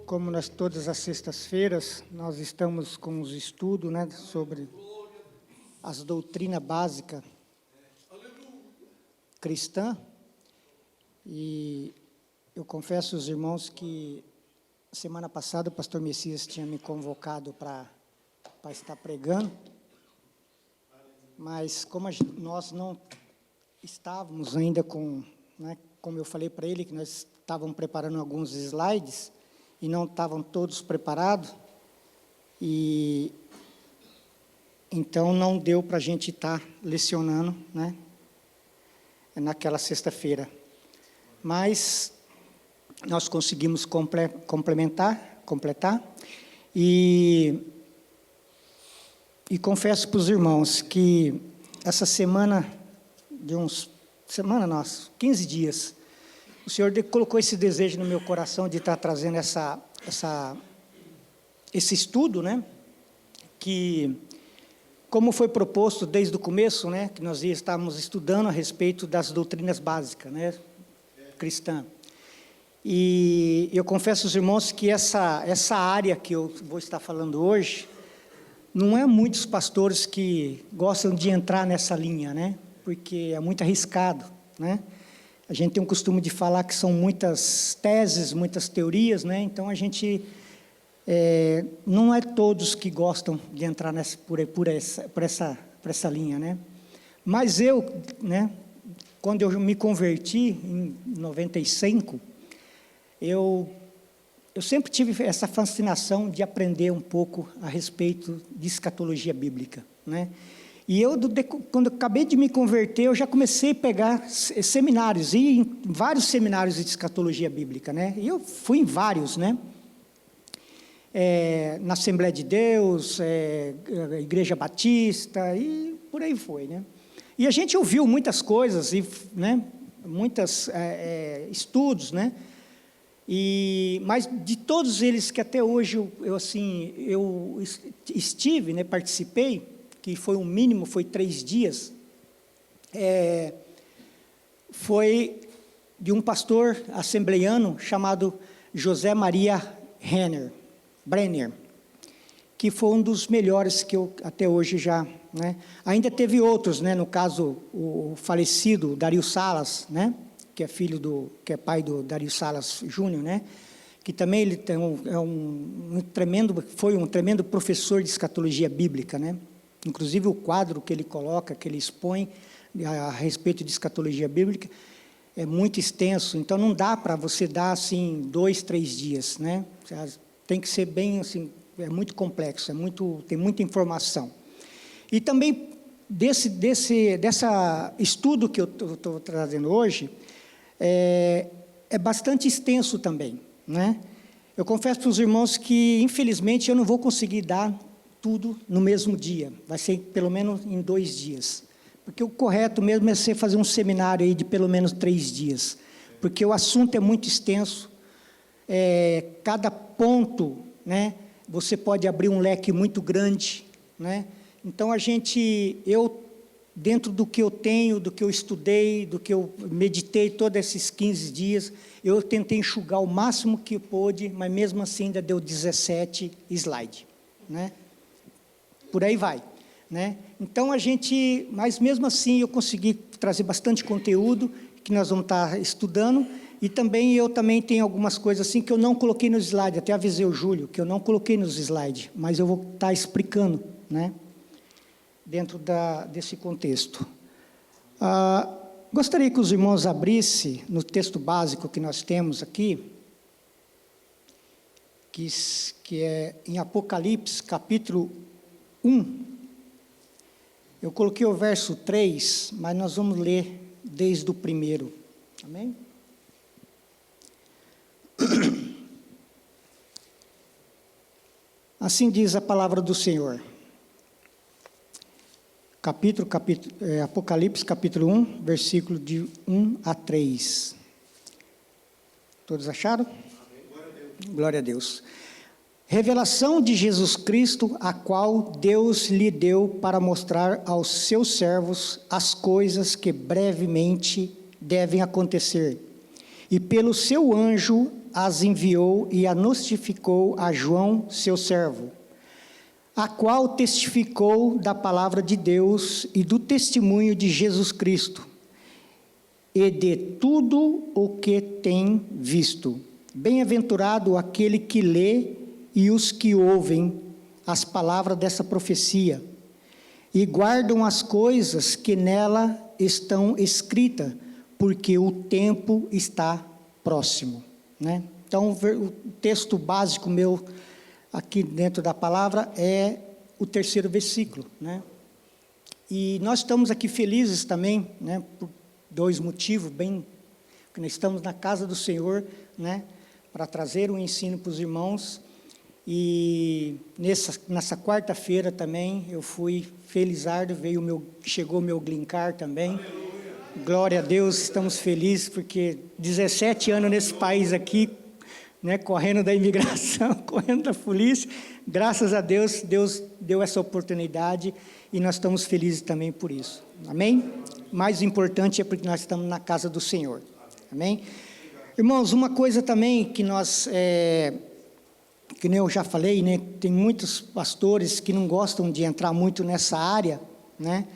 Como nós todas as sextas-feiras, nós estamos com os estudos, né, sobre as doutrinas básicas cristã. E eu confesso aos irmãos que semana passada o pastor Messias tinha me convocado para estar pregando, mas como nós não estávamos ainda com, né, como eu falei para ele, que nós estávamos preparando alguns slides e não estavam todos preparados, e então não deu para a gente estar lecionando, né, naquela sexta-feira. Mas nós conseguimos completar, e confesso para os irmãos que essa semana, 15 dias, o Senhor colocou esse desejo no meu coração de estar trazendo esse estudo, né, que, como foi proposto desde o começo, né, que nós estávamos estudando a respeito das doutrinas básicas, né, cristã. E eu confesso aos irmãos que essa área que eu vou estar falando hoje, não é muitos pastores que gostam de entrar nessa linha, né, porque é muito arriscado, né. A gente tem um costume de falar que são muitas teses, muitas teorias, né, então a gente não é todos que gostam de entrar por essa linha, né. Mas eu, né, quando eu me converti em 95, eu sempre tive essa fascinação de aprender um pouco a respeito de escatologia bíblica, né. E quando eu acabei de me converter, eu já comecei a pegar seminários, e em vários seminários de escatologia bíblica, né. E eu fui em vários, né. Na Assembleia de Deus, Igreja Batista, e por aí foi, né. E a gente ouviu muitas coisas, né, muitos estudos, né, mas de todos eles que até hoje eu estive, né, participei, que foi o mínimo, foi 3 dias, foi de um pastor assembleiano chamado José Maria Brenner, que foi um dos melhores que eu até hoje já, né, ainda teve outros, né, no caso o falecido Dario Salas, né, que é pai do Dario Salas Júnior, né, que também ele tem foi um tremendo professor de escatologia bíblica, né, inclusive o quadro que ele coloca, que ele expõe a respeito de escatologia bíblica, é muito extenso, então não dá para você dar assim 2, 3 dias, né, tem que ser bem assim, é muito complexo, tem muita informação. E também desse estudo que eu estou trazendo hoje, é bastante extenso também, né? Eu confesso para os irmãos que, infelizmente, eu não vou conseguir dar tudo no mesmo dia, vai ser pelo menos em 2 dias, porque o correto mesmo é você fazer um seminário aí de pelo menos 3 dias, porque o assunto é muito extenso, cada ponto, né, você pode abrir um leque muito grande, né? Então eu dentro do que eu tenho, do que eu estudei, do que eu meditei todos esses 15 dias, eu tentei enxugar o máximo que pude, mas mesmo assim ainda deu 17 slides, né? Por aí vai, né? Então mas mesmo assim eu consegui trazer bastante conteúdo que nós vamos estar estudando. E também eu tenho algumas coisas assim que eu não coloquei no slide, até avisei o Júlio, que eu não coloquei nos slides, mas eu vou estar explicando, né, dentro desse contexto. Gostaria que os irmãos abrissem no texto básico que nós temos aqui, que é em Apocalipse, capítulo 1. Eu coloquei o verso 3, mas nós vamos ler desde o primeiro. Amém? Assim diz a palavra do Senhor. Apocalipse, capítulo 1, versículo de 1 a 3. Todos acharam? Glória a Deus. Revelação de Jesus Cristo, a qual Deus lhe deu para mostrar aos seus servos as coisas que brevemente devem acontecer. E pelo seu anjo as enviou e a notificou a João, seu servo, a qual testificou da palavra de Deus e do testemunho de Jesus Cristo, e de tudo o que tem visto. Bem-aventurado aquele que lê e os que ouvem as palavras dessa profecia, e guardam as coisas que nela estão escritas, porque o tempo está próximo, né? Então, o texto básico meu, aqui dentro da palavra, é o 3º versículo, né? E nós estamos aqui felizes também, né, por 2 motivos, porque nós estamos na casa do Senhor, né, para trazer o ensino para os irmãos. E nessa quarta-feira também eu fui felizardo, chegou o meu Glincar também. Aleluia. Glória a Deus, estamos felizes porque 17 anos nesse país aqui, né, correndo da imigração, correndo da polícia, graças a Deus, Deus deu essa oportunidade e nós estamos felizes também por isso, amém? Mais importante é porque nós estamos na casa do Senhor, amém? Irmãos, uma coisa também que nós, que nem eu já falei, né, tem muitos pastores que não gostam de entrar muito nessa área, né,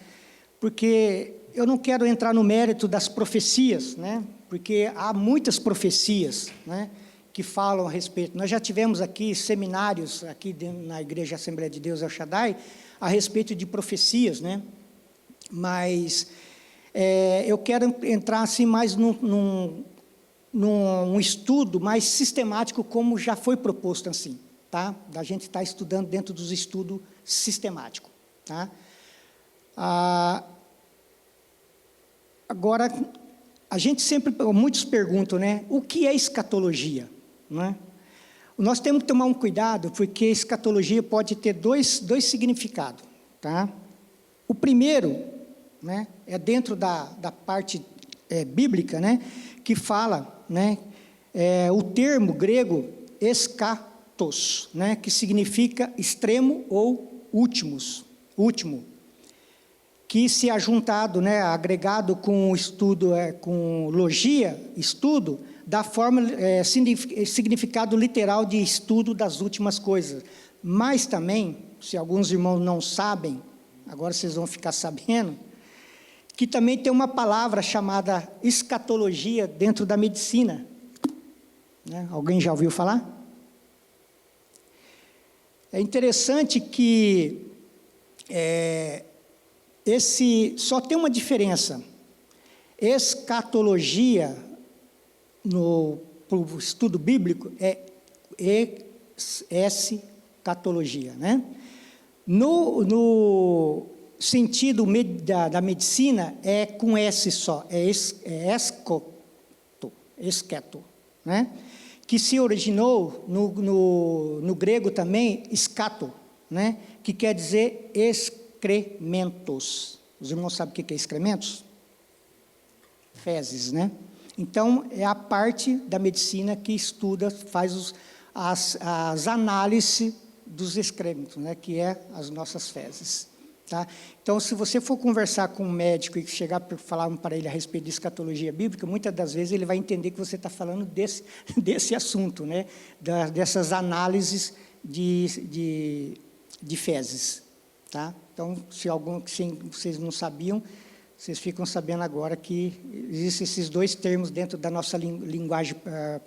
porque eu não quero entrar no mérito das profecias, né, porque há muitas profecias, né, que falam a respeito. Nós já tivemos aqui seminários, aqui na Igreja Assembleia de Deus El Shaddai, a respeito de profecias, né, mas eu quero entrar assim mais num estudo mais sistemático, como já foi proposto assim, tá? Da gente estar estudando dentro dos estudos sistemáticos, tá? Agora, a gente sempre, muitos perguntam, né? O que é escatologia, né? Nós temos que tomar um cuidado, porque escatologia pode ter dois significados, tá? O primeiro, né, é dentro da parte bíblica, né, que fala, né, o termo grego eschatos, né, que significa extremo ou último, que se ajuntado, né, agregado com estudo, com logia, estudo, dá forma, significado literal de estudo das últimas coisas. Mas também, se alguns irmãos não sabem, agora vocês vão ficar sabendo, que também tem uma palavra chamada escatologia dentro da medicina, né? Alguém já ouviu falar? É interessante que só tem uma diferença. Escatologia, no estudo bíblico, é escatologia, né? No sentido da medicina, é com S só, esqueto, né? Que se originou no grego também, escato, né? Que quer dizer excrementos. Os irmãos sabem o que é excrementos? Fezes, né? Então, é a parte da medicina que estuda, faz as análises dos excrementos, né? Que é as nossas fezes. Tá? Então, se você for conversar com um médico e chegar para falar para ele a respeito de escatologia bíblica, muitas das vezes ele vai entender que você está falando desse assunto, né? Dessas análises de fezes. Tá? Então, se vocês não sabiam, vocês ficam sabendo agora que existem esses dois termos dentro da nossa linguagem,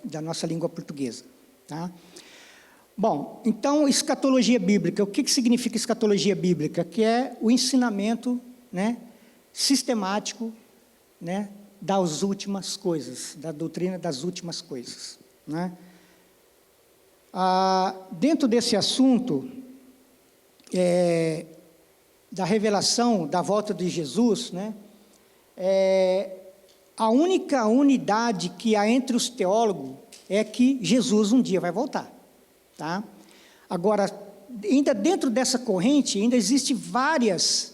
da nossa língua portuguesa. Tá? Bom, então, escatologia bíblica. O que significa escatologia bíblica? Que é o ensinamento, né, sistemático, né, das últimas coisas, da doutrina das últimas coisas, né? Dentro desse assunto, da revelação da volta de Jesus, né, a única unidade que há entre os teólogos é que Jesus um dia vai voltar. Tá? Agora, ainda dentro dessa corrente, ainda existem vários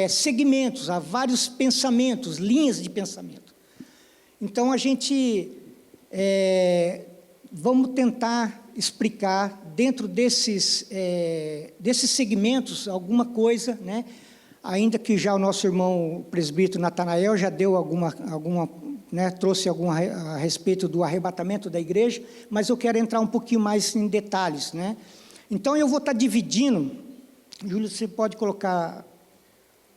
segmentos, há vários pensamentos, linhas de pensamento. Então, a gente vamos tentar explicar dentro desses segmentos alguma coisa, né? Ainda que já o nosso irmão o presbítero Natanael já deu alguma né, trouxe a respeito do arrebatamento da igreja, mas eu quero entrar um pouquinho mais em detalhes, né? Então, eu vou estar dividindo, Júlio, você pode colocar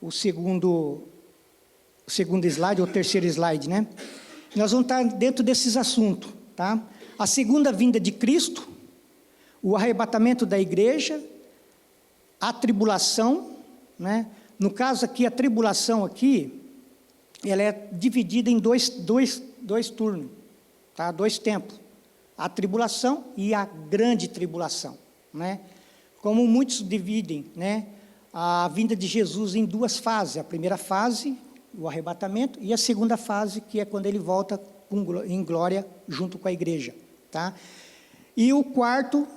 o segundo slide, ou o terceiro slide, né? Nós vamos estar dentro desses assuntos, tá? A segunda vinda de Cristo, o arrebatamento da igreja, a tribulação, né? No caso aqui, a tribulação aqui, ela é dividida em dois turnos, tá? 2 tempos, a tribulação e a grande tribulação, né? Como muitos dividem, né, a vinda de Jesus em 2 fases, a primeira fase, o arrebatamento, e a segunda fase, que é quando ele volta em glória junto com a igreja, tá? E o quarto,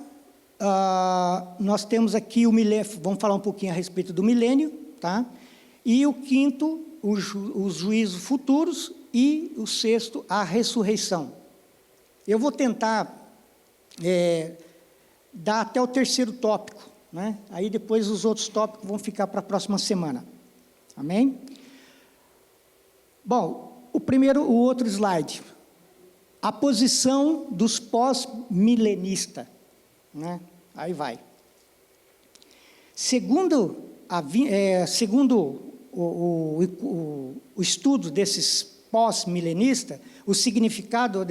nós temos aqui o milênio, vamos falar um pouquinho a respeito do milênio, tá? E o quinto, os juízos futuros, e o sexto, a ressurreição. Eu vou tentar dar até o terceiro tópico, né? Aí depois os outros tópicos vão ficar para a próxima semana. Amém? Bom, o outro slide. A posição dos pós-milenistas, né? Aí vai. Segundo o estudo desses pós-milenistas, o significado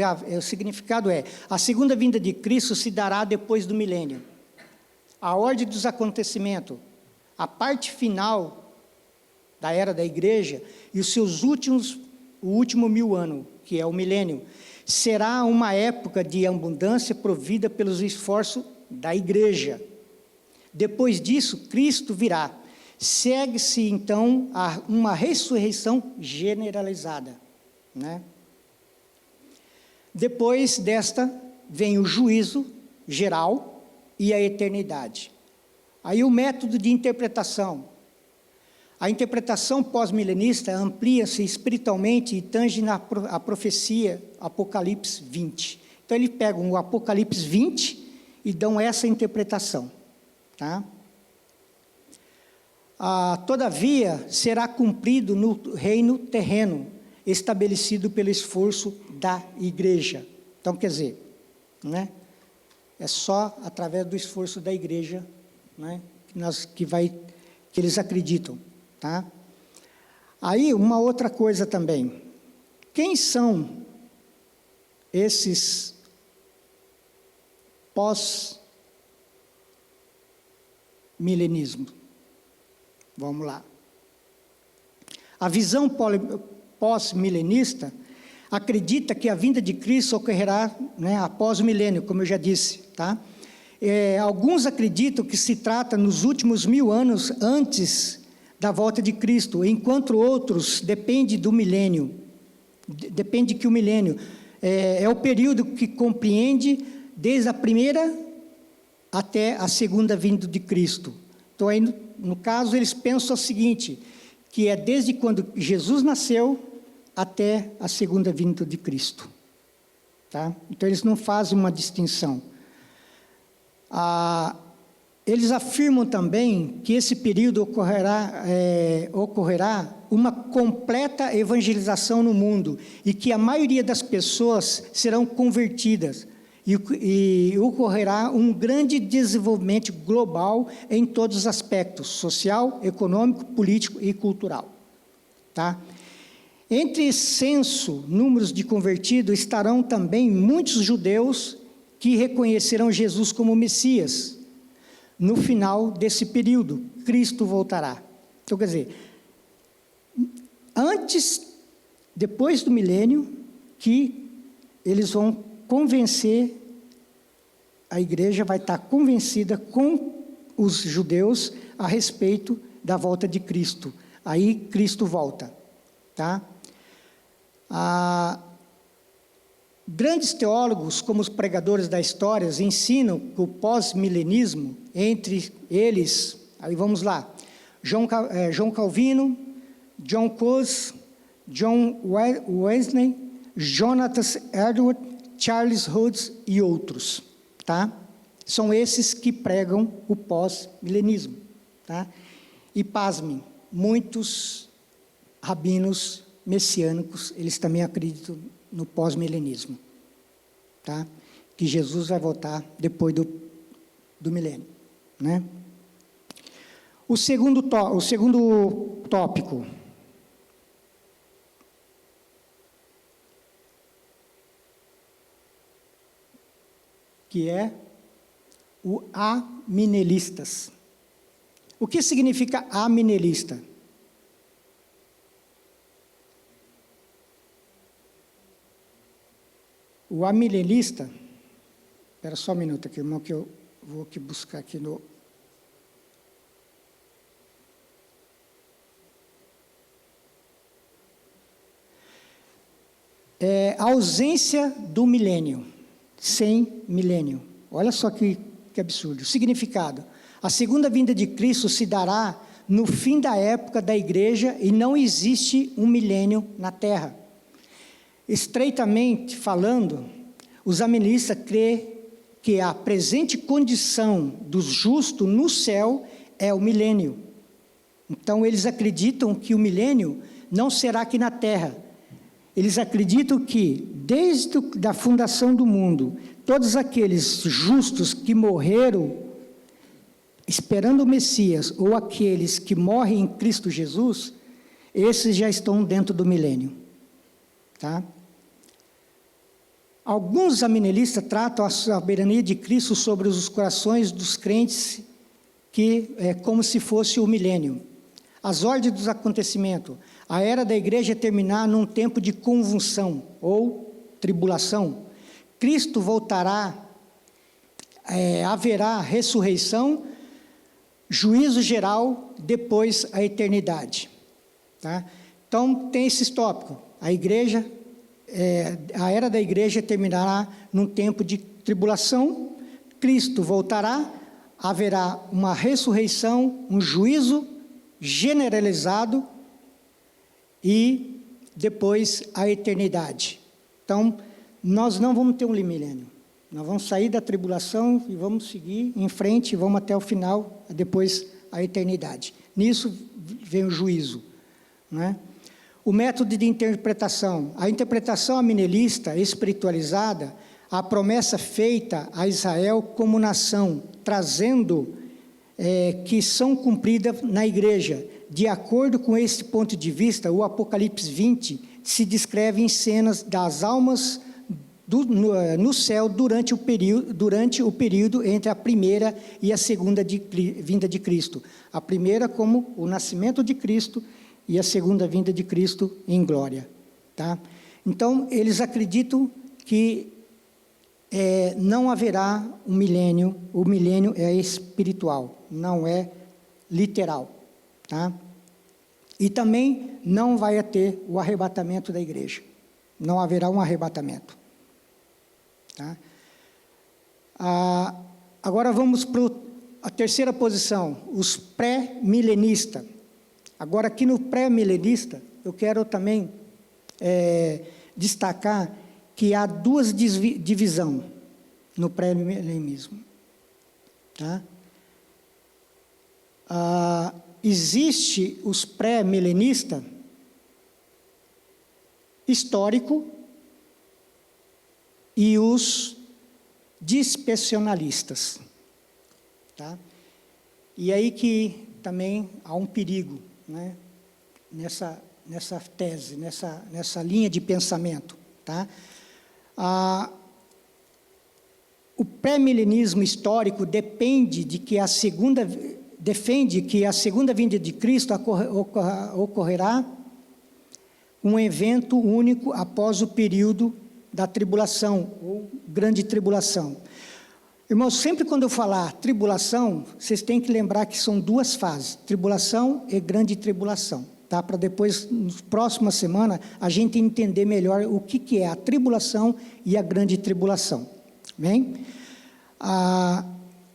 é: a segunda vinda de Cristo se dará depois do milênio. A ordem dos acontecimentos, a parte final da era da igreja e os seus o último 1000 anos, que é o milênio, será uma época de abundância provida pelos esforços da igreja. Depois disso, Cristo virá. Segue-se, então, uma ressurreição generalizada, né? Depois desta, vem o juízo geral e a eternidade. Aí o método de interpretação. A interpretação pós-milenista amplia-se espiritualmente e tange a profecia Apocalipse 20. Então, eles pegam o Apocalipse 20 e dão essa interpretação, tá? Todavia, será cumprido no reino terreno, estabelecido pelo esforço da igreja. Então, quer dizer, né, é só através do esforço da igreja, né, que eles acreditam, tá? Aí, uma outra coisa também. Quem são esses pós-milenismo? Vamos lá. A visão pós-milenista acredita que a vinda de Cristo ocorrerá, né, após o milênio, como eu já disse, tá? Alguns acreditam que se trata nos últimos 1000 anos antes da volta de Cristo, enquanto outros depende que o milênio é o período que compreende desde a primeira até a segunda vinda de Cristo. Então, aí, no caso, eles pensam o seguinte, que é desde quando Jesus nasceu até a segunda vinda de Cristo, tá? Então, eles não fazem uma distinção. Eles afirmam também que esse período ocorrerá uma completa evangelização no mundo e que a maioria das pessoas serão convertidas e ocorrerá um grande desenvolvimento global em todos os aspectos, social, econômico, político e cultural, tá? Entre extenso números de convertidos estarão também muitos judeus que reconhecerão Jesus como Messias. No final desse período, Cristo voltará. Então, quer dizer, depois do milênio, que eles vão convencer, a igreja vai estar convencida com os judeus a respeito da volta de Cristo. Aí Cristo volta, tá? Grandes teólogos, como os pregadores da história, ensinam que o pós-milenismo, entre eles, aí vamos lá, João Calvino, John Coase, John Wesley, Jonathan Edwards, Charles Rhodes e outros, tá? São esses que pregam o pós-milenismo, tá? E pasmem, muitos rabinos messiânicos, eles também acreditam no pós-milenismo, tá? Que Jesus vai voltar depois do milênio, né? O segundo tópico, que é o amilenistas. O que significa amilelista? O amilelista, espera só um minuto aqui, irmão, que eu vou aqui buscar aqui no... a ausência do milênio, sem milênio. Olha só que absurdo. O significado: a segunda vinda de Cristo se dará no fim da época da igreja e não existe um milênio na terra. Estreitamente falando, os amilenistas crêem que a presente condição dos justos no céu é o milênio. Então, eles acreditam que o milênio não será aqui na terra. Eles acreditam que, desde a fundação do mundo, todos aqueles justos que morreram esperando o Messias, ou aqueles que morrem em Cristo Jesus, esses já estão dentro do milênio. Tá? Alguns amilenistas tratam a soberania de Cristo sobre os corações dos crentes, que é como se fosse o milênio. As ordens dos acontecimentos. A era da igreja terminar num tempo de convulsão ou tribulação. Cristo voltará, haverá ressurreição, juízo geral, depois a eternidade. Tá? Então, tem esses tópicos. A igreja, a era da igreja terminará num tempo de tribulação, Cristo voltará, haverá uma ressurreição, um juízo generalizado e depois a eternidade. Então, nós não vamos ter um milênio. Nós vamos sair da tribulação e vamos seguir em frente, vamos até o final, depois a eternidade. Nisso vem o juízo, né? O método de interpretação. A interpretação amilelista, espiritualizada, a promessa feita a Israel como nação, trazendo que são cumpridas na igreja. De acordo com esse ponto de vista, o Apocalipse 20 se descreve em cenas das almas no céu durante o período entre a primeira e a segunda vinda de Cristo. A primeira como o nascimento de Cristo e a segunda vinda de Cristo em glória. Tá? Então, eles acreditam que não haverá um milênio, o milênio é espiritual, não é literal. Tá? E também não vai ter o arrebatamento da igreja. Não haverá um arrebatamento. Tá? Agora vamos para a terceira posição, os pré-milenistas. Agora, aqui no pré-milenista, eu quero também destacar que há duas divisões no pré-milenismo. Tá? Existe os pré-milenistas histórico e os dispensacionalistas. Tá? E aí que também há um perigo, né? nessa tese, nessa linha de pensamento. Tá? O pré-milenismo histórico defende que a segunda vinda de Cristo ocorrerá um evento único após o período da tribulação, ou grande tribulação. Irmãos, sempre quando eu falar tribulação, vocês têm que lembrar que são duas fases, tribulação e grande tribulação, tá? Para depois, na próxima semana, a gente entender melhor o que é a tribulação e a grande tribulação. Bem?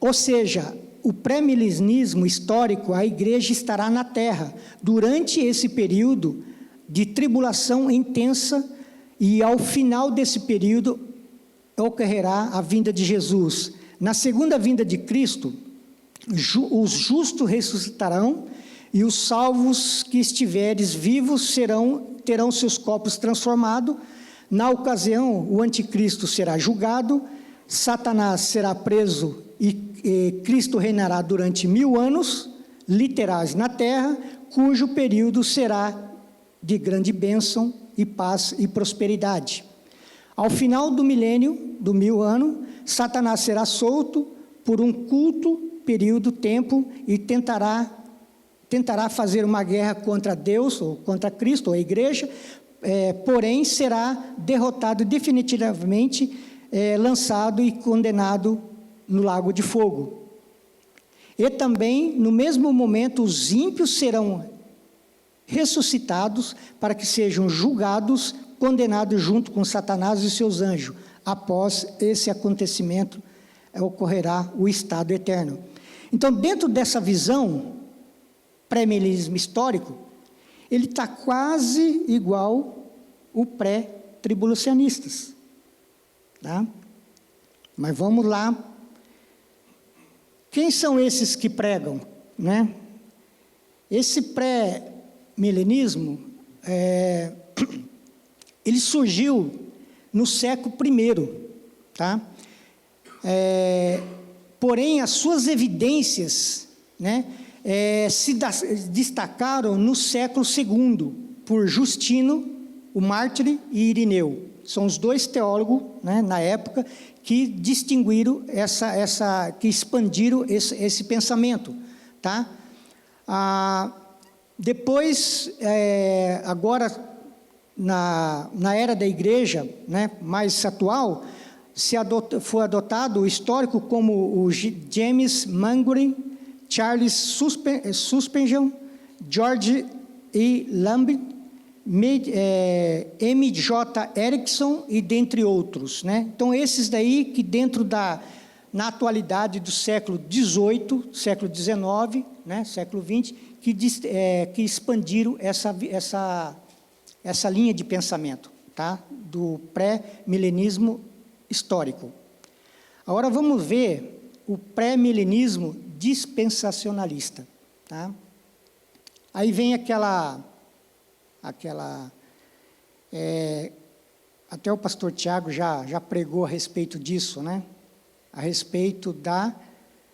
Ou seja, o pré-milenismo histórico, a igreja estará na terra durante esse período de tribulação intensa e ao final desse período ocorrerá a vinda de Jesus. Na segunda vinda de Cristo, os justos ressuscitarão e os salvos que estiveres vivos terão seus corpos transformados. Na ocasião, o anticristo será julgado, Satanás será preso e Cristo reinará durante 1000 anos, literais na terra, cujo período será de grande bênção e paz e prosperidade. Ao final do milênio, do 1000 anos, Satanás será solto por um curto período, tempo, e tentará fazer uma guerra contra Deus, ou contra Cristo, ou a igreja, porém será derrotado definitivamente, lançado e condenado no lago de fogo. E também, no mesmo momento, os ímpios serão ressuscitados para que sejam julgados, condenados junto com Satanás e seus anjos. Após esse acontecimento, ocorrerá o estado eterno. Então, dentro dessa visão, pré-milenismo histórico, ele está quase igual o pré-tribulacionistas. Tá? Mas vamos lá. Quem são esses que pregam, né? Esse pré-milenismo, ele surgiu no século I, tá? Porém, as suas evidências, né, se destacaram no século II, por Justino, o mártir, e Irineu. São os dois teólogos, né, na época, que distinguiram que expandiram esse pensamento, tá? Depois, agora, na era da igreja, né, mais atual, foi adotado o histórico como o James Mangry, Charles Spurgeon, George E. Lamb, M.J. Erickson e dentre outros, né? Então, esses daí que na atualidade do século XVIII, século XIX, né, século XX, que expandiram essa linha de pensamento, tá? Do pré-milenismo histórico. Agora vamos ver o pré-milenismo dispensacionalista, tá? Aí vem até o pastor Tiago já pregou a respeito disso, né? A respeito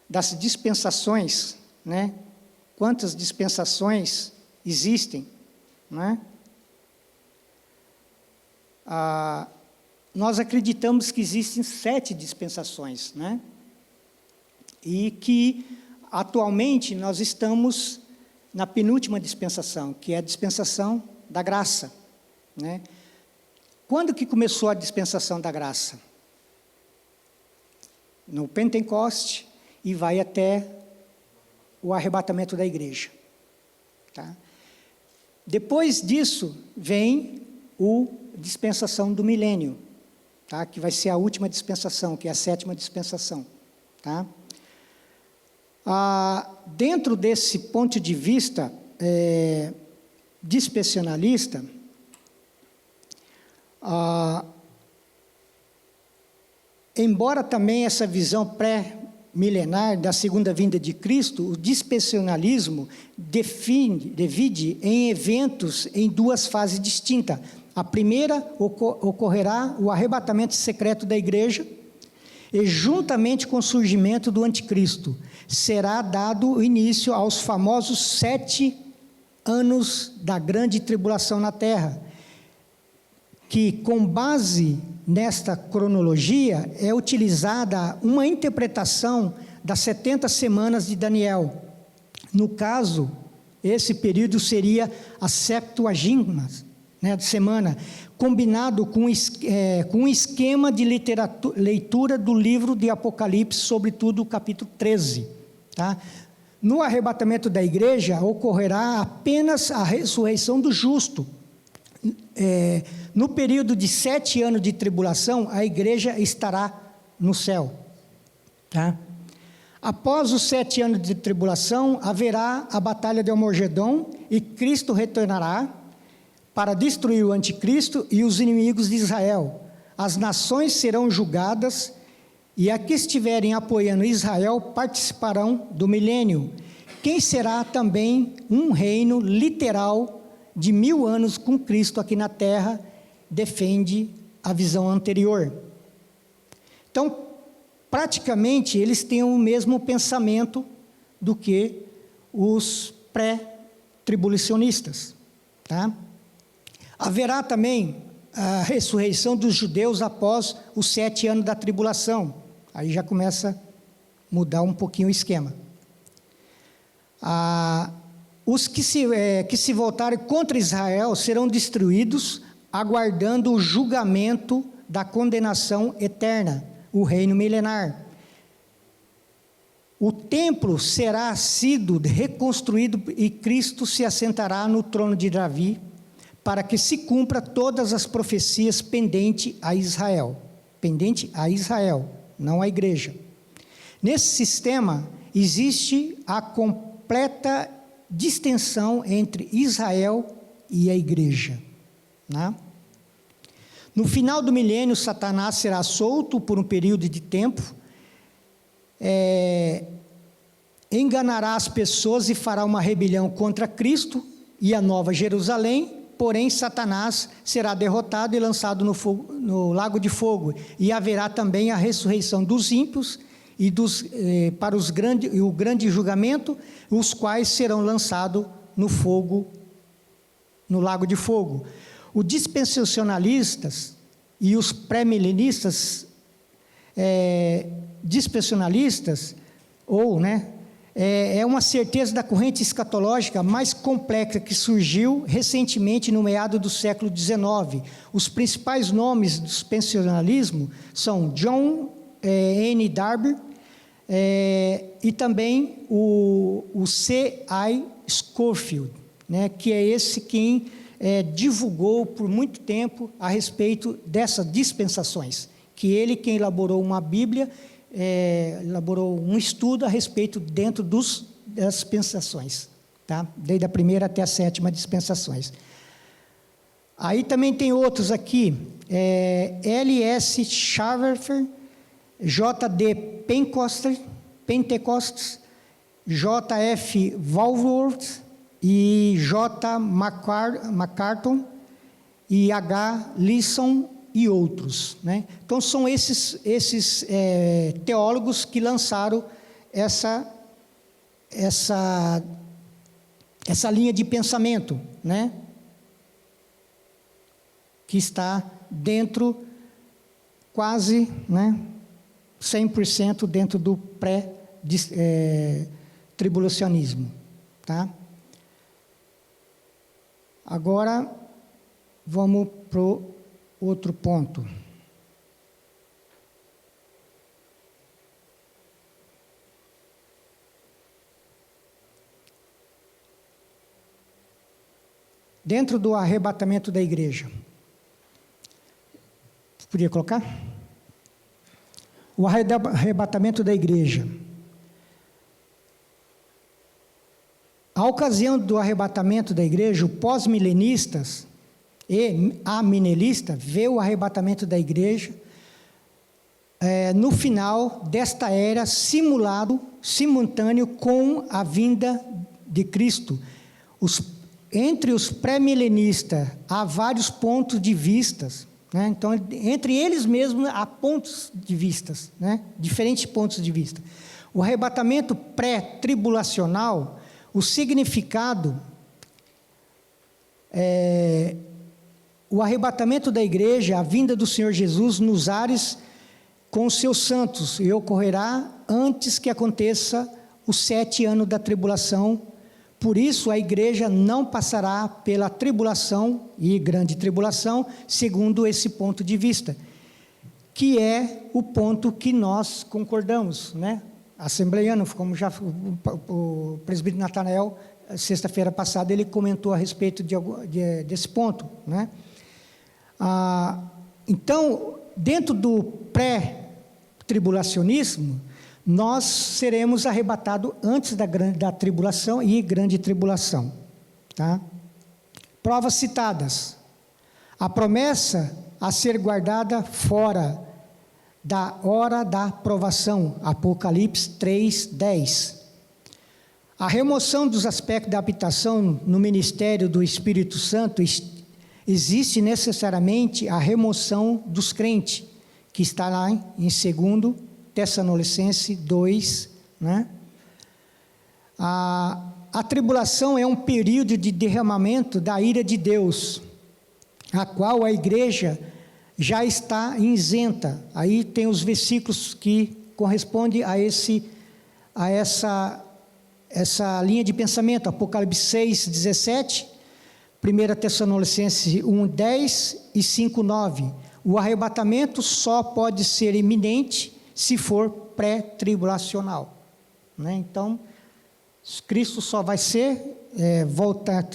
das dispensações, né? Quantas dispensações existem, né? Nós acreditamos que existem 7 dispensações, né? E que atualmente nós estamos na penúltima dispensação, que é a dispensação da graça, né? Quando que começou a dispensação da graça? No Pentecoste, e vai até o arrebatamento da igreja, tá? Depois disso vem a dispensação do milênio, tá? Que vai ser a última dispensação, que é a 7ª dispensação, tá? Dentro desse ponto de vista dispensacionalista, embora também essa visão pré-milenar da segunda vinda de Cristo, o dispensacionalismo divide em eventos em 2 fases distintas. A primeira ocorrerá o arrebatamento secreto da igreja, e juntamente com o surgimento do anticristo, será dado início aos famosos 7 anos da grande tribulação na terra, que, com base nesta cronologia, é utilizada uma interpretação das 70 semanas de Daniel. No caso, esse período seria a 70ª, né, semana, combinado com um esquema de leitura do livro de Apocalipse, sobretudo o capítulo 13. Tá? No arrebatamento da igreja, ocorrerá apenas a ressurreição do justo. No período de 7 anos de tribulação, a igreja estará no céu. Tá? Após os 7 anos de tribulação, haverá a batalha de Armagedon, e Cristo retornará para destruir o anticristo e os inimigos de Israel. As nações serão julgadas, e as que estiverem apoiando Israel participarão do milênio, quem será também um reino literal de 1000 anos com Cristo aqui na terra, defende a visão anterior. Então, praticamente, eles têm o mesmo pensamento do que os pré-tribulacionistas, tá? Haverá também a ressurreição dos judeus após os 7 anos da tribulação. Aí já começa a mudar um pouquinho o esquema. Os que se voltarem contra Israel serão destruídos, aguardando o julgamento da condenação eterna, o reino milenar. O templo será sido reconstruído e Cristo se assentará no trono de Davi, para que se cumpra todas as profecias pendentes a Israel. Pendente a Israel, não a igreja. Nesse sistema, existe a completa distinção entre Israel e a igreja, né? No final do milênio, Satanás será solto por um período de tempo, enganará as pessoas e fará uma rebelião contra Cristo e a Nova Jerusalém, porém Satanás será derrotado e lançado no lago de fogo, e haverá também a ressurreição dos ímpios e para o grande julgamento, os quais serão lançados no fogo, no lago de fogo. Os dispensacionalistas e os pré-milenistas, é uma certeza da corrente escatológica mais complexa que surgiu recentemente no meado do século XIX. Os principais nomes do dispensacionalismo são John N. Darby e também o C.I. Scofield, né, que é esse quem divulgou por muito tempo a respeito dessas dispensações, que ele quem elaborou uma Bíblia, elaborou um estudo a respeito dentro das dispensações, tá? Desde a primeira até a 7ª dispensações. Aí também tem outros aqui, L.S. Schaeffer, J.D. Pentecostes, J.F. Walworth e J. MacArthur e H. Leeson e outros, né? Então são esses teólogos que lançaram essa linha de pensamento, né? Que está dentro quase, né, 100% dentro do pré-tribulacionismo, tá? Agora, vamos para o outro ponto. Dentro do arrebatamento da igreja. Podia colocar? O arrebatamento da igreja. A ocasião do arrebatamento da igreja, os pós-milenistas e amillenista vê o arrebatamento da igreja no final desta era simultâneo com a vinda de Cristo. Entre os pré-milenistas há vários pontos de vista, né? Então, entre eles mesmos há pontos de vista, né? Diferentes pontos de vista. O arrebatamento pré-tribulacional, o significado o arrebatamento da igreja, a vinda do Senhor Jesus nos ares com os seus santos, e ocorrerá antes que aconteça os 7 anos da tribulação. Por isso a igreja não passará pela tribulação e grande tribulação, segundo esse ponto de vista, que é o ponto que nós concordamos, né? Assembleiano, como já o presbítero Natanael, sexta-feira passada, ele comentou a respeito desse ponto, né? Então, dentro do pré-tribulacionismo, nós seremos arrebatados antes da tribulação e grande tribulação, tá? Provas citadas. A promessa a ser guardada fora da hora da provação, Apocalipse 3:10. A remoção dos aspectos da habitação no ministério do Espírito Santo existe necessariamente a remoção dos crentes, que está lá em 2 Tessalonicenses 2, né? A tribulação é um período de derramamento da ira de Deus, a qual a igreja já está isenta. Aí tem os versículos que correspondem a essa linha de pensamento, Apocalipse 6, 17, 1 Tessalonicenses 1, 10 e 5, 9. O arrebatamento só pode ser iminente se for pré-tribulacional, né? Então, Cristo só vai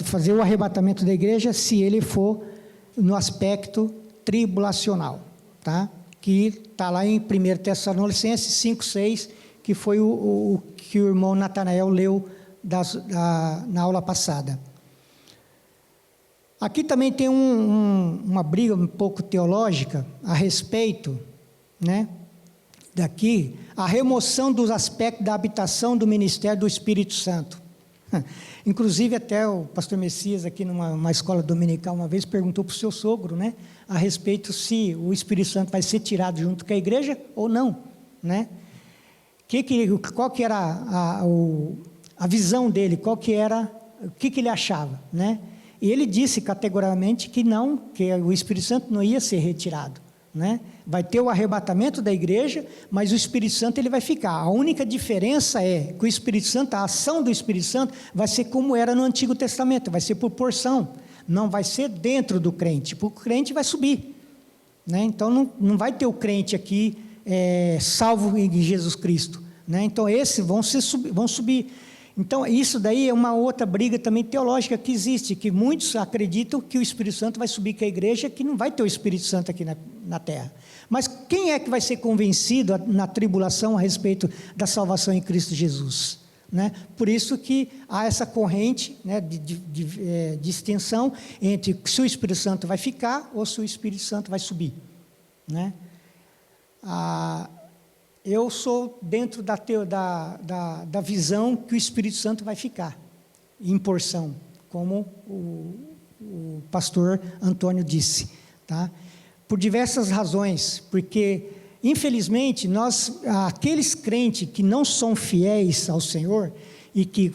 fazer o arrebatamento da igreja se ele for no aspecto tribulacional, tá? Que está lá em 1 Tessalonicenses 5, 6, que foi o que o irmão Natanael leu na aula passada. Aqui também tem uma briga um pouco teológica a respeito, né, daqui, a remoção dos aspectos da habitação do ministério do Espírito Santo. Inclusive até o pastor Messias aqui numa escola dominical uma vez perguntou para o seu sogro, né, a respeito se o Espírito Santo vai ser tirado junto com a igreja ou não, né? Qual que era a visão dele, o que ele achava, né? E ele disse categoricamente que não, que o Espírito Santo não ia ser retirado, né? Vai ter o arrebatamento da igreja, mas o Espírito Santo ele vai ficar. A única diferença é que o Espírito Santo, a ação do Espírito Santo vai ser como era no Antigo Testamento, vai ser por porção, não vai ser dentro do crente, porque o crente vai subir, né? Então não vai ter o crente aqui salvo em Jesus Cristo, né? Então esses vão subir. Então isso daí é uma outra briga também teológica que existe, que muitos acreditam que o Espírito Santo vai subir com a igreja, que não vai ter o Espírito Santo aqui na terra. Mas quem é que vai ser convencido na tribulação a respeito da salvação em Cristo Jesus, né? Por isso que há essa corrente, né, de extensão entre se o Espírito Santo vai ficar ou se o Espírito Santo vai subir, né? Eu sou dentro da visão que o Espírito Santo vai ficar em porção, como o pastor Antônio disse, tá? Por diversas razões, porque infelizmente aqueles crentes que não são fiéis ao Senhor e que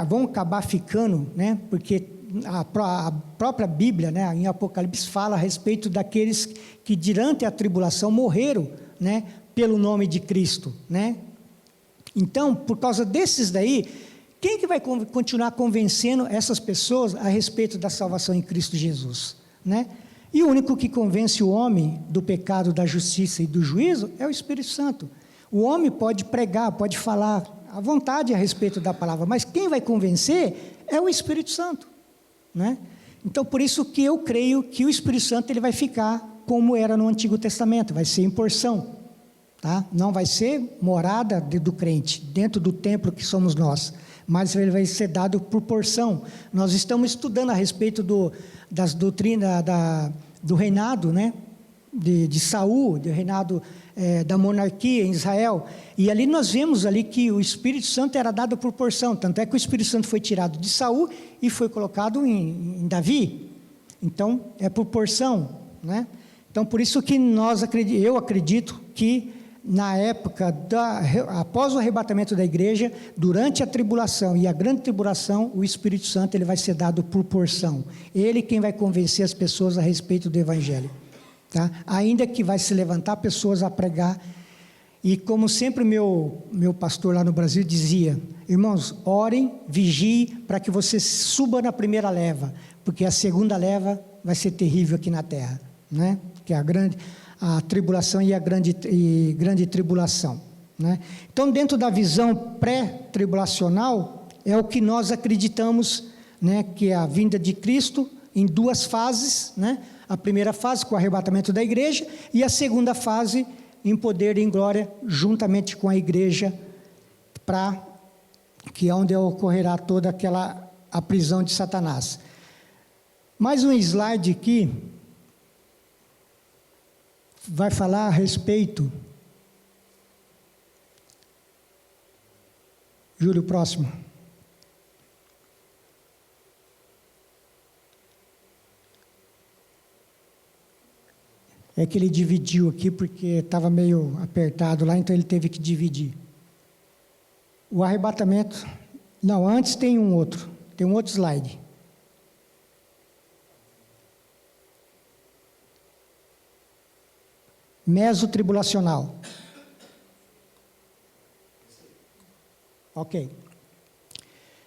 vão acabar ficando, né? Porque a própria Bíblia, né, em Apocalipse fala a respeito daqueles que durante a tribulação morreram, né, pelo nome de Cristo, né? Então, por causa desses daí, quem que vai continuar convencendo essas pessoas a respeito da salvação em Cristo Jesus, né? E o único que convence o homem do pecado, da justiça e do juízo é o Espírito Santo. O homem pode pregar, pode falar à vontade a respeito da palavra, mas quem vai convencer é o Espírito Santo, né? Então, por isso que eu creio que o Espírito Santo ele vai ficar como era no Antigo Testamento, vai ser em porção. Tá? Não vai ser morada do crente, dentro do templo que somos nós, mas ele vai ser dado por porção. Nós estamos estudando a respeito das doutrinas do reinado, né? de Saul, do reinado da monarquia em Israel, e ali nós vemos ali que o Espírito Santo era dado por porção, tanto é que o Espírito Santo foi tirado de Saul e foi colocado em Davi, então é por porção, né? Então por isso que eu acredito que na época, após o arrebatamento da igreja, durante a tribulação e a grande tribulação, o Espírito Santo ele vai ser dado por porção. Ele quem vai convencer as pessoas a respeito do Evangelho. Tá? Ainda que vai se levantar pessoas a pregar. E como sempre meu pastor lá no Brasil dizia, irmãos, orem, vigiem, para que você suba na primeira leva, porque a segunda leva vai ser terrível aqui na terra, né? Que é a tribulação e a grande tribulação, né? Então, dentro da visão pré-tribulacional, é o que nós acreditamos, né, que é a vinda de Cristo em duas fases, né? A primeira fase com o arrebatamento da igreja e a segunda fase em poder e em glória juntamente com a igreja, que é onde ocorrerá toda a prisão de Satanás. Mais um slide aqui vai falar a respeito. Júlio, próximo. É que ele dividiu aqui porque estava meio apertado lá, então ele teve que dividir. O arrebatamento... Não, antes tem um outro slide. Mesotribulacional. Ok.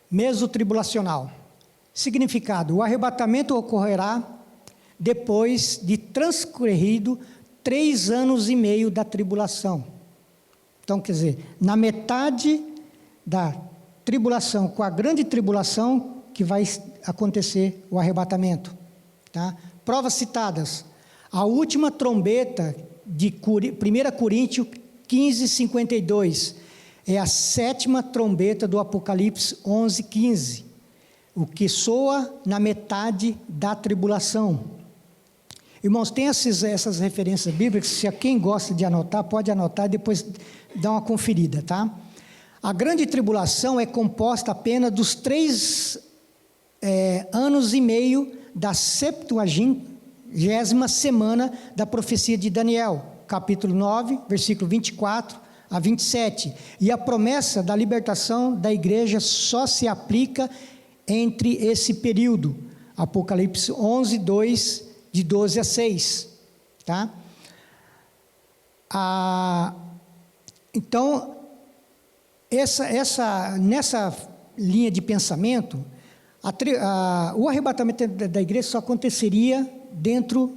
Mesotribulacional. Significado: o arrebatamento ocorrerá depois de transcorrido 3 anos e meio da tribulação. Então, quer dizer, na metade da tribulação, com a grande tribulação, que vai acontecer o arrebatamento. Tá? Provas citadas: a última trombeta de 1 Coríntios 15, 52, é a 7ª trombeta do Apocalipse 11, 15, o que soa na metade da tribulação. Irmãos, tem essas referências bíblicas, se quem gosta de anotar, pode anotar e depois dar uma conferida, tá? A grande tribulação é composta apenas dos 3 anos e meio da 70ª semana da profecia de Daniel, capítulo 9, versículo 24 a 27. E a promessa da libertação da igreja só se aplica entre esse período. Apocalipse 11, 2, de 12 a 6. Tá? Então, nessa linha de pensamento, o arrebatamento da igreja só aconteceria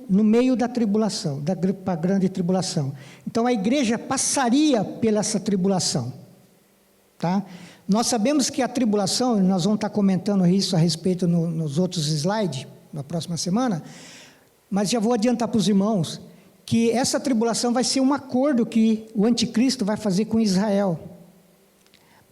no meio da tribulação, da grande tribulação. Então a igreja passaria pela essa tribulação. Tá? Nós sabemos que a tribulação, nós vamos estar comentando isso a respeito nos outros slides, na próxima semana, mas já vou adiantar para os irmãos que essa tribulação vai ser um acordo que o anticristo vai fazer com Israel,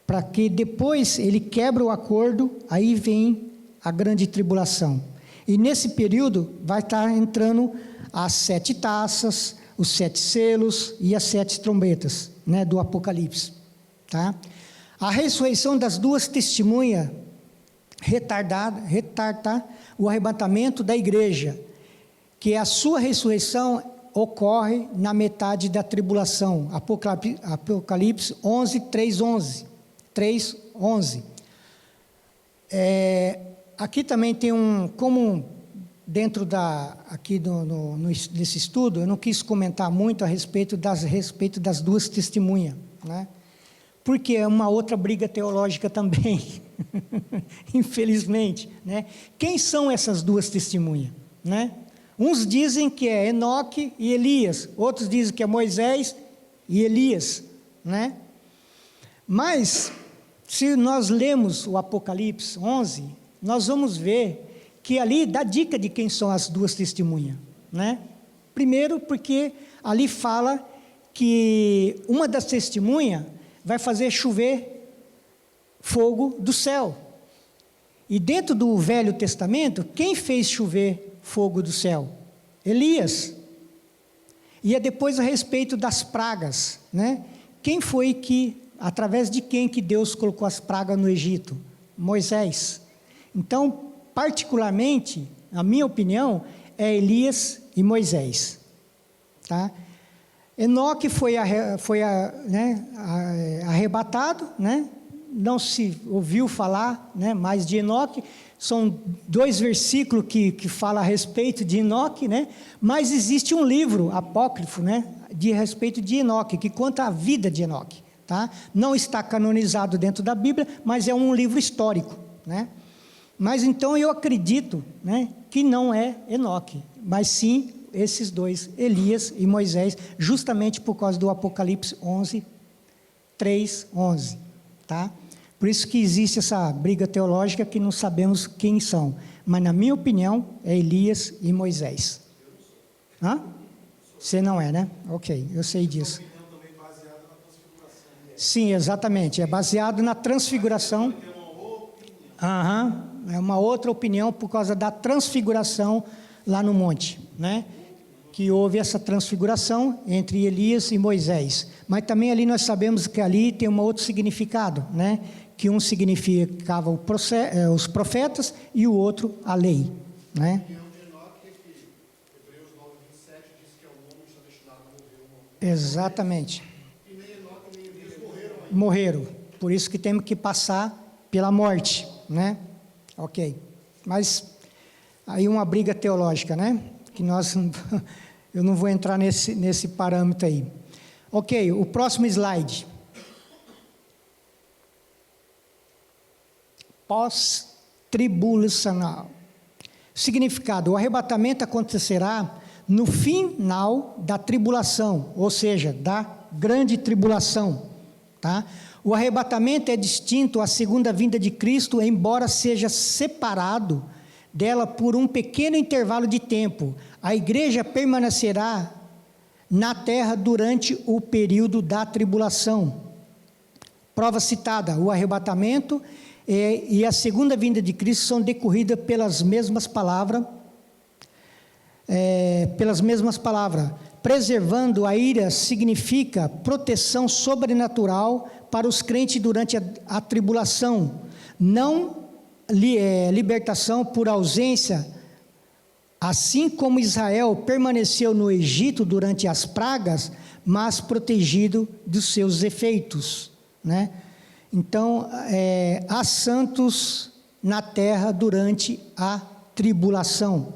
para que depois ele quebra o acordo, aí vem a grande tribulação. E nesse período vai estar entrando as 7 taças, os 7 selos e as 7 trombetas, né, do Apocalipse. Tá? A ressurreição das 2 testemunhas retarda o arrebatamento da igreja, que a sua ressurreição ocorre na metade da tribulação. Apocalipse 11, 3:11. Aqui também tem como dentro nesse estudo, eu não quis comentar muito a respeito das 2 testemunhas, né? Porque é uma outra briga teológica também, infelizmente, né? Quem são essas 2 testemunhas, né? Uns dizem que é Enoque e Elias, outros dizem que é Moisés e Elias, né? Mas, se nós lemos o Apocalipse 11, nós vamos ver que ali dá dica de quem são as 2 testemunhas, né? Primeiro, porque ali fala que uma das testemunhas vai fazer chover fogo do céu. E dentro do Velho Testamento, quem fez chover fogo do céu? Elias. E é depois a respeito das pragas, né? Quem foi através de quem que Deus colocou as pragas no Egito? Moisés. Então, particularmente, a minha opinião, é Elias e Moisés. Tá? Enoque foi arrebatado, né? Não se ouviu falar, né, mais de Enoque. São 2 versículos que falam a respeito de Enoque, né? Mas existe um livro apócrifo, né, a respeito de Enoque, que conta a vida de Enoque. Tá? Não está canonizado dentro da Bíblia, mas é um livro histórico, né? Mas então eu acredito, né, que não é Enoque, mas sim esses 2, Elias e Moisés, justamente por causa do Apocalipse 11, 3:11. Tá? Por isso que existe essa briga teológica que não sabemos quem são. Mas na minha opinião, é Elias e Moisés. Hã? Você não é, né? Ok, eu sei disso. Sim, exatamente. É baseado na transfiguração. É uma outra opinião por causa da transfiguração lá no monte, né? Que houve essa transfiguração entre Elias e Moisés. Mas também ali nós sabemos que ali tem um outro significado, né? Que um significava os profetas e o outro a lei, né? Exatamente. Morreram. Por isso que temos que passar pela morte, né? Ok. Mas aí uma briga teológica, né? Que nós, eu não vou entrar nesse parâmetro aí. Ok, o próximo slide. Pós-tribulacional. Significado: o arrebatamento acontecerá no final da tribulação, ou seja, da grande tribulação, tá? O arrebatamento é distinto à segunda vinda de Cristo, embora seja separado dela por um pequeno intervalo de tempo. A igreja permanecerá na terra durante o período da tribulação. Prova citada: o arrebatamento e a segunda vinda de Cristo são decorridas pelas mesmas palavras, Preservando a ira significa proteção sobrenatural para os crentes durante a tribulação, não libertação por ausência, assim como Israel permaneceu no Egito durante as pragas, mas protegido dos seus efeitos, né? Então, há santos na terra durante a tribulação.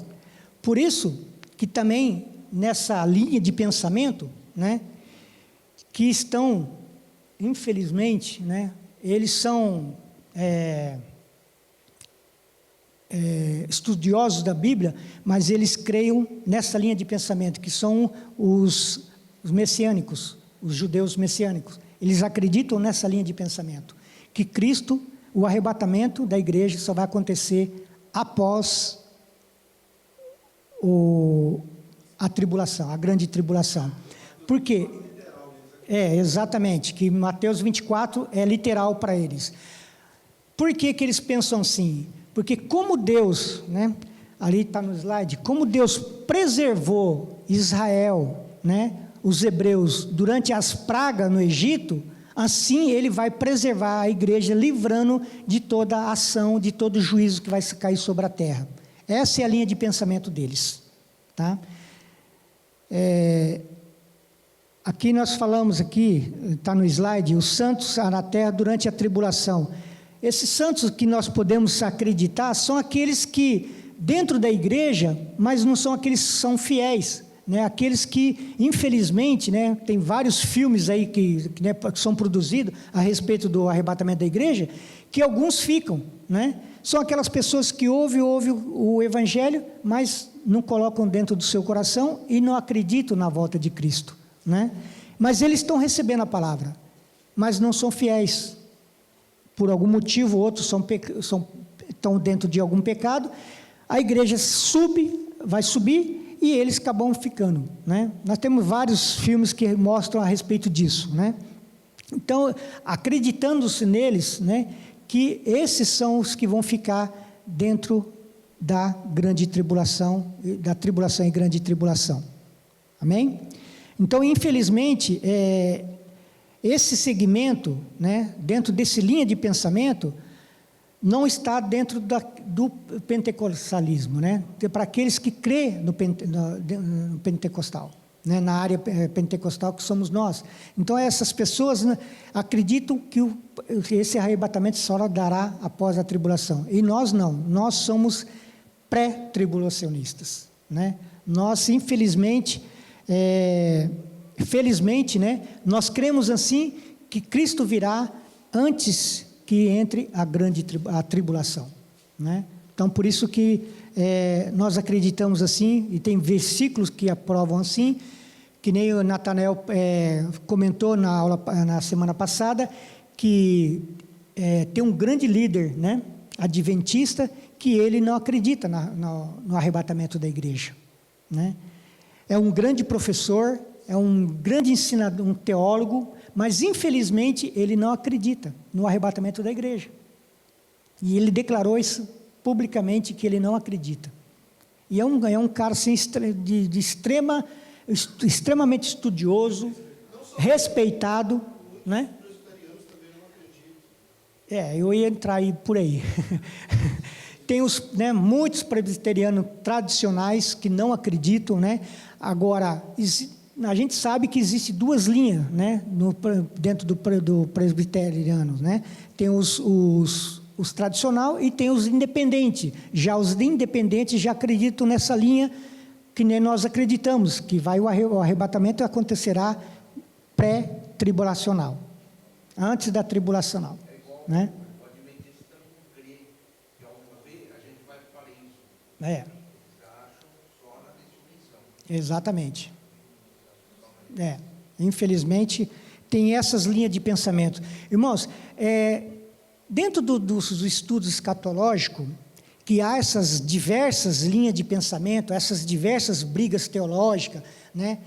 Por isso que também nessa linha de pensamento, né, que estão, infelizmente, né, eles são estudiosos da Bíblia, mas eles creiam nessa linha de pensamento, que são os messiânicos, os judeus messiânicos. Eles acreditam nessa linha de pensamento, que Cristo, o arrebatamento da igreja só vai acontecer após a tribulação, a grande tribulação. Por quê? Exatamente, que Mateus 24 é literal para eles. Por que que eles pensam assim? Porque como Deus, né, ali está no slide, como Deus preservou Israel, né, os hebreus, durante as pragas no Egito, assim Ele vai preservar a igreja, livrando de toda a ação, de todo o juízo que vai cair sobre a terra. Essa é a linha de pensamento deles, tá? Aqui nós falamos, está no slide, os santos na terra durante a tribulação. Esses santos que nós podemos acreditar são aqueles que, dentro da igreja, mas não são aqueles que são fiéis, né? Aqueles que, infelizmente, né, tem vários filmes aí que são produzidos a respeito do arrebatamento da igreja, que alguns ficam, né? São aquelas pessoas que ouvem o Evangelho, mas não colocam dentro do seu coração e não acreditam na volta de Cristo, né? Mas eles estão recebendo a palavra, mas não são fiéis. Por algum motivo, outros estão dentro de algum pecado, a igreja vai subir e eles acabam ficando, né? Nós temos vários filmes que mostram a respeito disso, né? Então, acreditando-se neles, né, que esses são os que vão ficar dentro da grande tribulação, da tribulação e grande tribulação. Amém? Então, infelizmente, esse segmento, né, dentro desse linha de pensamento, não está dentro do pentecostalismo, né? Para aqueles que crêem no pentecostal, né, na área pentecostal que somos nós. Então essas pessoas, né, acreditam que esse arrebatamento só dará após a tribulação. E nós não, nós somos pré-tribulacionistas, né? Nós, infelizmente, felizmente, né, nós cremos assim que Cristo virá antes que entre a tribulação, né? Então, por isso que nós acreditamos assim, e tem versículos que aprovam assim, que nem o Natanael comentou na aula, na semana passada, que tem um grande líder, né, adventista, que ele não acredita no arrebatamento da igreja, né? É um grande professor, é um grande ensinador, um teólogo, mas infelizmente ele não acredita no arrebatamento da igreja. E ele declarou isso publicamente, que ele não acredita. E é um cara assim, extremamente estudioso, respeitado, né? Eu ia entrar aí por aí. Tem muitos presbiterianos tradicionais que não acreditam, né? Agora, a gente sabe que existe duas linhas, né, dentro do presbiteriano, né? Tem os tradicional e tem os independentes. Já os independentes já acreditam nessa linha que nem nós acreditamos, que o arrebatamento acontecerá pré-tribulacional, antes da tribulacional, né? O adventista não crê que ao morrer a gente vai para isso. Eles acham só na ressurreição. Exatamente. Infelizmente, tem essas linhas de pensamento. Irmãos, dentro dos estudos escatológicos, que há essas diversas linhas de pensamento, essas diversas brigas teológicas, né?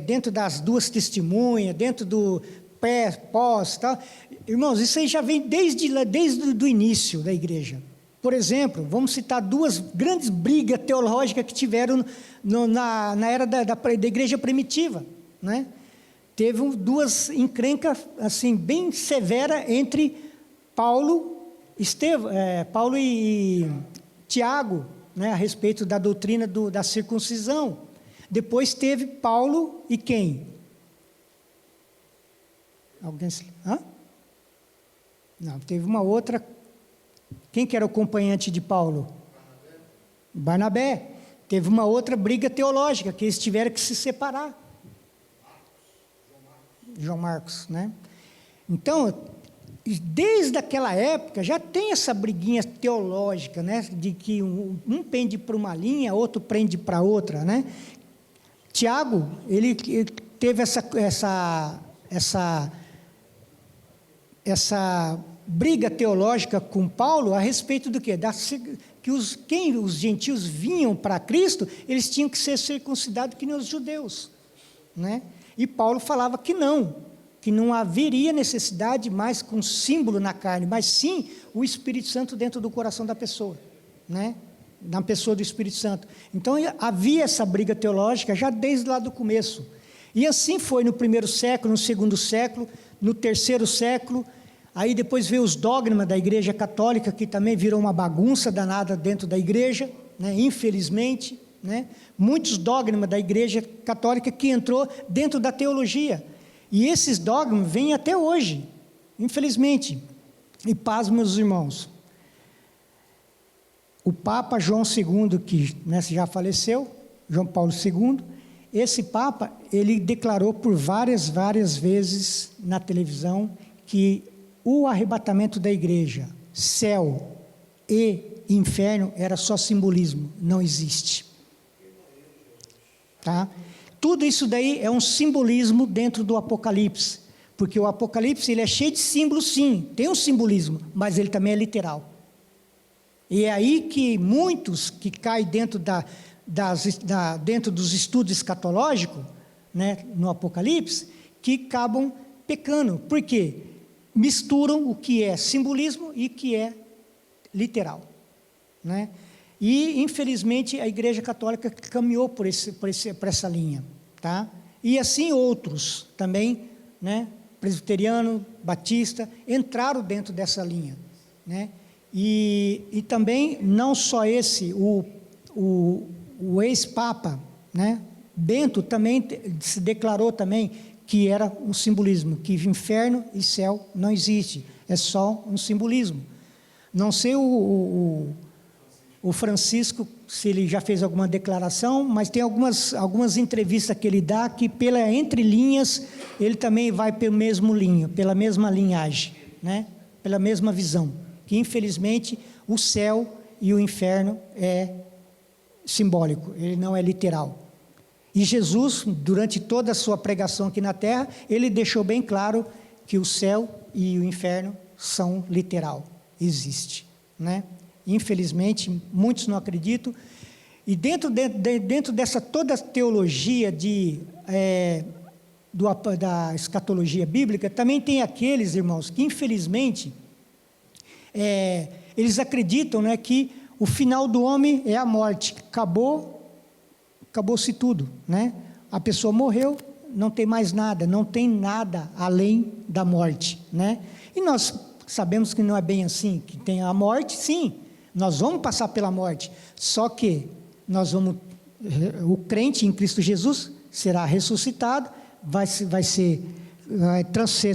Dentro das duas testemunhas, dentro do pós, tal. Irmãos, isso aí já vem desde o início da igreja. Por exemplo, vamos citar duas grandes brigas teológicas que tiveram na era da igreja primitiva, né? Teve duas encrencas assim, bem severas entre Paulo e Tiago, né, a respeito da doutrina da circuncisão. Depois teve Paulo e quem? Não, teve uma outra. Quem que era o acompanhante de Paulo? Barnabé. Teve uma outra briga teológica, que eles tiveram que se separar. João Marcos, né? Então, desde aquela época, já tem essa briguinha teológica, né? De que um pende para uma linha, outro prende para outra, né? Tiago, ele teve essa briga teológica com Paulo a respeito do quê? Que os gentios vinham para Cristo, eles tinham que ser circuncidados que nem os judeus, né? E Paulo falava que não haveria necessidade mais com símbolo na carne, mas sim o Espírito Santo dentro do coração da pessoa, né? Na pessoa do Espírito Santo. Então havia essa briga teológica já desde lá do começo. E assim foi no primeiro século, no segundo século, no terceiro século. Aí depois veio os dogmas da Igreja Católica, que também virou uma bagunça danada dentro da igreja, né? Infelizmente, né? Muitos dogmas da Igreja Católica que entrou dentro da teologia. E esses dogmas vêm até hoje, infelizmente. E pasmem, meus irmãos, o Papa João II, que, né, já faleceu, João Paulo II, esse Papa, ele declarou por várias vezes na televisão que o arrebatamento da igreja, céu e inferno, era só simbolismo, não existe. Tá? Tudo isso daí é um simbolismo dentro do Apocalipse, porque o Apocalipse ele é cheio de símbolos, sim, tem um simbolismo, mas ele também é literal. E é aí que muitos que caem dentro dentro dos estudos escatológicos, né, no Apocalipse, que acabam pecando. Por quê? Misturam o que é simbolismo e o que é literal, né? E, infelizmente, a Igreja Católica caminhou por essa linha, tá? E assim outros também, né, presbiteriano, batista, entraram dentro dessa linha, né? E também, não só esse, o ex-papa, né, Bento, também se declarou também que era um simbolismo, que inferno e céu não existe, é só um simbolismo. Não sei o Francisco, se ele já fez alguma declaração, mas tem algumas entrevistas que ele dá, que pela entrelinhas, ele também vai pela mesma linhagem, né, pela mesma visão, que infelizmente o céu e o inferno é simbólico, ele não é literal. E Jesus, durante toda a sua pregação aqui na terra, ele deixou bem claro que o céu e o inferno são literal, existe, né? Infelizmente, muitos não acreditam. E dentro dessa toda a teologia da escatologia bíblica, também tem aqueles, irmãos, que infelizmente, eles acreditam, né, que o final do homem é a morte, acabou-se tudo, né? A pessoa morreu, não tem mais nada, não tem nada além da morte, né? E nós sabemos que não é bem assim, que tem a morte, sim, nós vamos passar pela morte, só que o crente em Cristo Jesus será ressuscitado, vai ser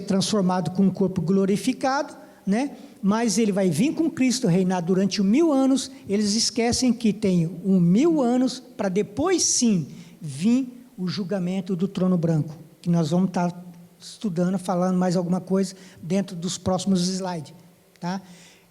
transformado com um corpo glorificado, né? Mas ele vai vir com Cristo reinar durante 1000 anos. Eles esquecem que tem 1000 anos para depois sim vir o julgamento do trono branco, que nós vamos estar estudando, falando mais alguma coisa dentro dos próximos slides, tá?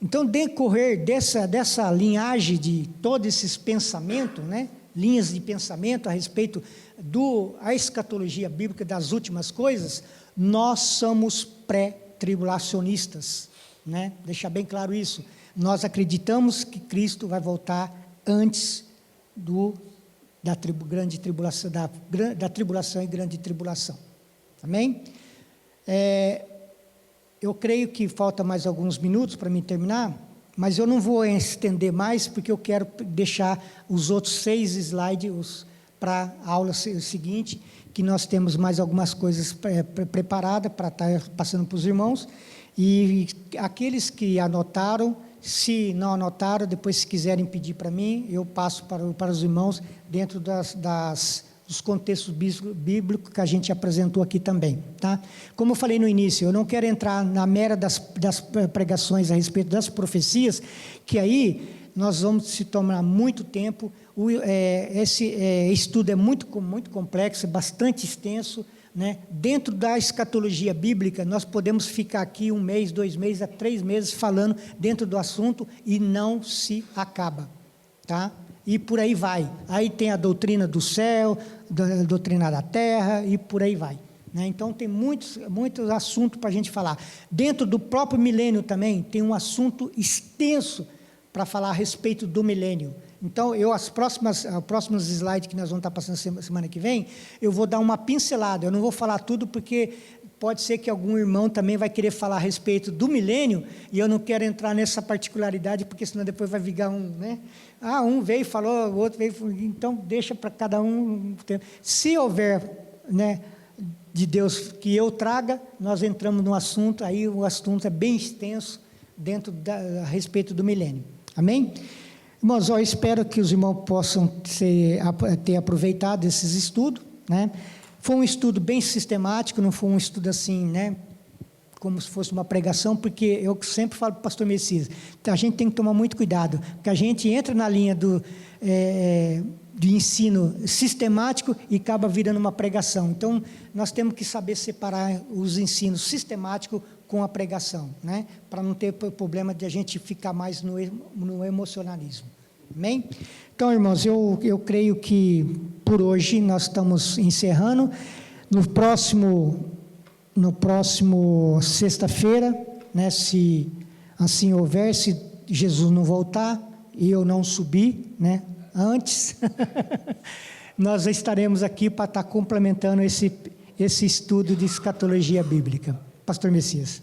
Então, decorrer dessa linhagem de todos esses pensamentos, né, linhas de pensamento a respeito da escatologia bíblica, das últimas coisas, nós somos pré-tribulacionistas, né? Deixar bem claro isso. Nós acreditamos que Cristo vai voltar antes da grande tribulação, da tribulação e grande tribulação. Amém? Eu creio que falta mais alguns minutos para mim terminar, mas eu não vou estender mais, porque eu quero deixar os outros 6 slides para a aula seguinte, que nós temos mais algumas coisas preparadas para estar passando para os irmãos, e aqueles que anotaram, se não anotaram, depois se quiserem pedir para mim, eu passo para os irmãos, dentro dos contextos bíblicos que a gente apresentou aqui também, tá? Como eu falei no início, eu não quero entrar na mera das pregações a respeito das profecias, que aí nós vamos se tomar muito tempo. Esse estudo é muito complexo, é bastante extenso, né? Dentro da escatologia bíblica, nós podemos ficar aqui 1 mês, 2 meses, a 3 meses falando dentro do assunto e não se acaba, tá? E por aí vai. Aí tem a doutrina do céu, a doutrina da terra, e por aí vai, né? Então, tem muitos assuntos para a gente falar. Dentro do próprio milênio também, tem um assunto extenso para falar a respeito do milênio. Então, os próximos slides que nós vamos estar passando semana que vem, eu vou dar uma pincelada. Eu não vou falar tudo, porque pode ser que algum irmão também vai querer falar a respeito do milênio, e eu não quero entrar nessa particularidade, porque senão depois vai virar né? Um veio e falou, o outro veio, então deixa para cada um. Se houver, né, de Deus que eu traga, nós entramos no assunto, aí o assunto é bem extenso a respeito do milênio. Amém? Irmãos, eu espero que os irmãos possam ter aproveitado esses estudos, né? Foi um estudo bem sistemático, não foi um estudo assim, né, como se fosse uma pregação, porque eu sempre falo para o pastor Messias, a gente tem que tomar muito cuidado, porque a gente entra na linha de ensino sistemático e acaba virando uma pregação. Então, nós temos que saber separar os ensinos sistemáticos com a pregação, né, para não ter problema de a gente ficar mais no emocionalismo. Amém? Então, irmãos, eu creio que por hoje nós estamos encerrando. No próximo sexta-feira, né, se assim houver, se Jesus não voltar e eu não subir, né, antes, nós estaremos aqui para estar complementando esse estudo de escatologia bíblica. Pastor Messias.